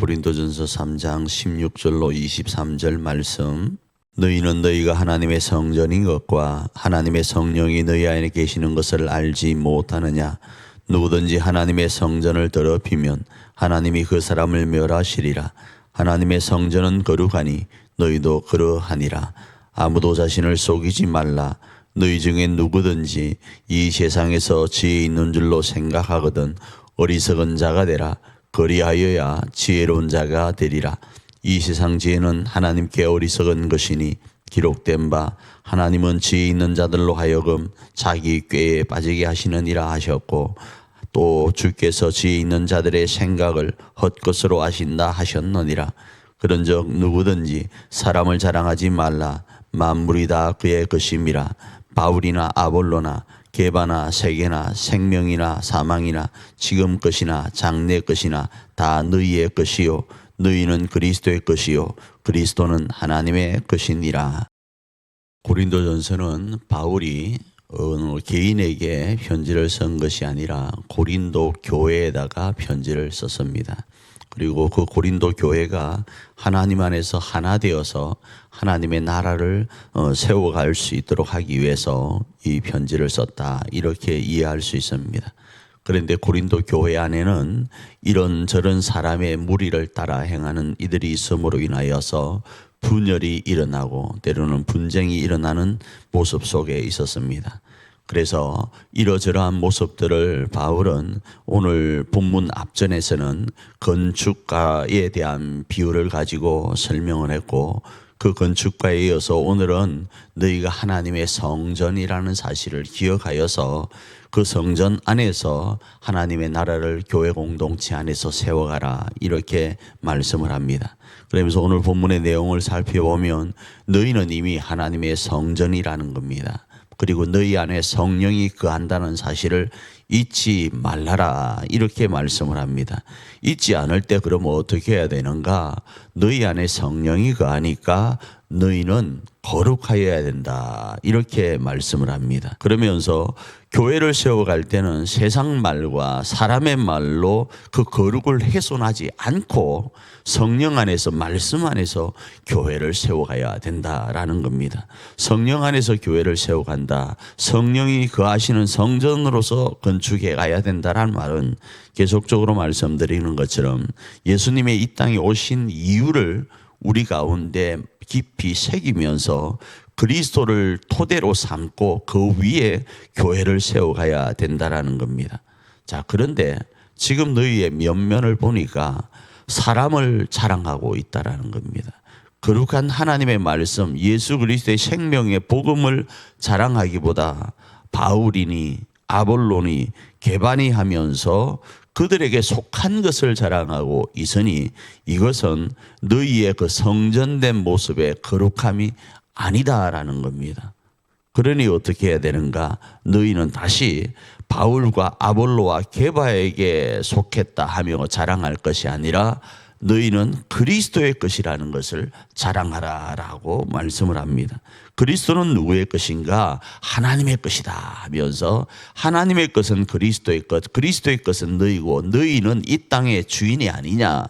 고린도전서 3장 16절로 23절 말씀. 너희는 너희가 하나님의 성전인 것과 하나님의 성령이 너희 안에 계시는 것을 알지 못하느냐. 누구든지 하나님의 성전을 더럽히면 하나님이 그 사람을 멸하시리라. 하나님의 성전은 거룩하니 너희도 그러하니라. 아무도 자신을 속이지 말라. 너희 중에 누구든지 이 세상에서 지혜 있는 줄로 생각하거든 어리석은 자가 되라. 그리하여야 지혜로운 자가 되리라. 이 세상 지혜는 하나님께 어리석은 것이니 기록된 바 하나님은 지혜 있는 자들로 하여금 자기 꾀에 빠지게 하시느니라 하셨고, 또 주께서 지혜 있는 자들의 생각을 헛것으로 하신다 하셨느니라. 그런즉 누구든지 사람을 자랑하지 말라. 만물이 다 그의 것임이라. 바울이나 아볼로나 게바나 세계나 생명이나 사망이나 지금 것이나 장래 것이나 다 너희의 것이요 너희는 그리스도의 것이요 그리스도는 하나님의 것이니라. 고린도전서는 바울이 어느 개인에게 편지를 쓴 것이 아니라 고린도 교회에다가 편지를 썼습니다. 그리고 그 고린도 교회가 하나님 안에서 하나 되어서 하나님의 나라를 세워갈 수 있도록 하기 위해서 이 편지를 썼다, 이렇게 이해할 수 있습니다. 그런데 고린도 교회 안에는 이런저런 사람의 무리를 따라 행하는 이들이 있음으로 인하여서 분열이 일어나고 때로는 분쟁이 일어나는 모습 속에 있었습니다. 그래서 이러저러한 모습들을 바울은 오늘 본문 앞전에서는 건축가에 대한 비유를 가지고 설명을 했고, 그 건축가에 이어서 오늘은 너희가 하나님의 성전이라는 사실을 기억하여서 그 성전 안에서 하나님의 나라를 교회 공동체 안에서 세워가라, 이렇게 말씀을 합니다. 그러면서 오늘 본문의 내용을 살펴보면 너희는 이미 하나님의 성전이라는 겁니다. 그리고 너희 안에 성령이 거한다는 사실을 잊지 말라라, 이렇게 말씀을 합니다. 잊지 않을 때 그러면 어떻게 해야 되는가? 너희 안에 성령이 거하니까 너희는 거룩하여야 된다, 이렇게 말씀을 합니다. 그러면서 교회를 세워갈 때는 세상 말과 사람의 말로 그 거룩을 훼손하지 않고 성령 안에서, 말씀 안에서 교회를 세워가야 된다라는 겁니다. 성령 안에서 교회를 세워간다, 성령이 거하시는 성전으로서 건축해 가야 된다라는 말은 계속적으로 말씀드리는 것처럼 예수님의 이 땅에 오신 이유를 우리 가운데 깊이 새기면서 그리스도를 토대로 삼고 그 위에 교회를 세워가야 된다라는 겁니다. 자, 그런데 지금 너희의 면면을 보니까 사람을 자랑하고 있다라는 겁니다. 거룩한 하나님의 말씀, 예수 그리스도의 생명의 복음을 자랑하기보다 바울이니 아볼로니 게바니 하면서 그들에게 속한 것을 자랑하고 있으니 이것은 너희의 그 성전된 모습의 거룩함이 아니다라는 겁니다. 그러니 어떻게 해야 되는가? 너희는 다시 바울과 아볼로와 게바에게 속했다 하며 자랑할 것이 아니라 너희는 그리스도의 것이라는 것을 자랑하라라고 말씀을 합니다. 그리스도는 누구의 것인가? 하나님의 것이다 하면서 하나님의 것은 그리스도의 것, 그리스도의 것은 너희고 너희는 이 땅의 주인이 아니냐,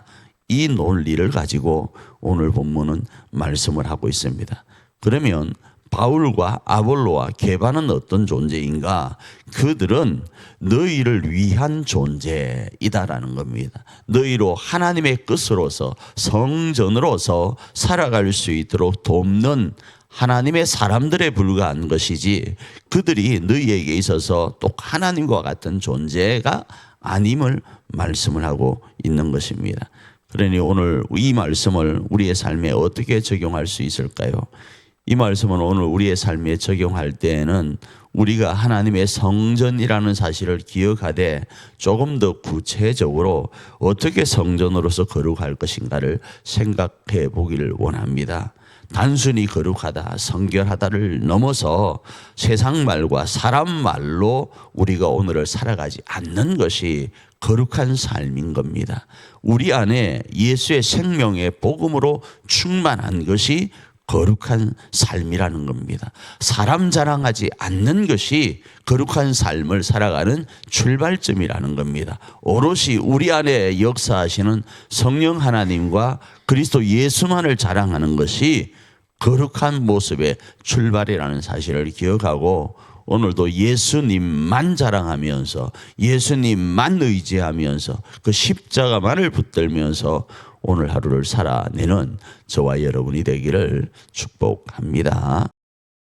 이 논리를 가지고 오늘 본문은 말씀을 하고 있습니다. 그러면 바울과 아볼로와 게바는 어떤 존재인가? 그들은 너희를 위한 존재이다라는 겁니다. 너희로 하나님의 것으로서 성전으로서 살아갈 수 있도록 돕는 하나님의 사람들에 불과한 것이지 그들이 너희에게 있어서 또 하나님과 같은 존재가 아님을 말씀을 하고 있는 것입니다. 그러니 오늘 이 말씀을 우리의 삶에 어떻게 적용할 수 있을까요? 이 말씀은 오늘 우리의 삶에 적용할 때에는 우리가 하나님의 성전이라는 사실을 기억하되 조금 더 구체적으로 어떻게 성전으로서 거룩할 것인가를 생각해 보기를 원합니다. 단순히 거룩하다, 성결하다를 넘어서 세상 말과 사람 말로 우리가 오늘을 살아가지 않는 것이 거룩한 삶인 겁니다. 우리 안에 예수의 생명의 복음으로 충만한 것이 거룩한 삶이라는 겁니다. 사람 자랑하지 않는 것이 거룩한 삶을 살아가는 출발점이라는 겁니다. 오롯이 우리 안에 역사하시는 성령 하나님과 그리스도 예수만을 자랑하는 것이 거룩한 모습의 출발이라는 사실을 기억하고 오늘도 예수님만 자랑하면서 예수님만 의지하면서 그 십자가만을 붙들면서 오늘 하루를 살아내는 저와 여러분이 되기를 축복합니다.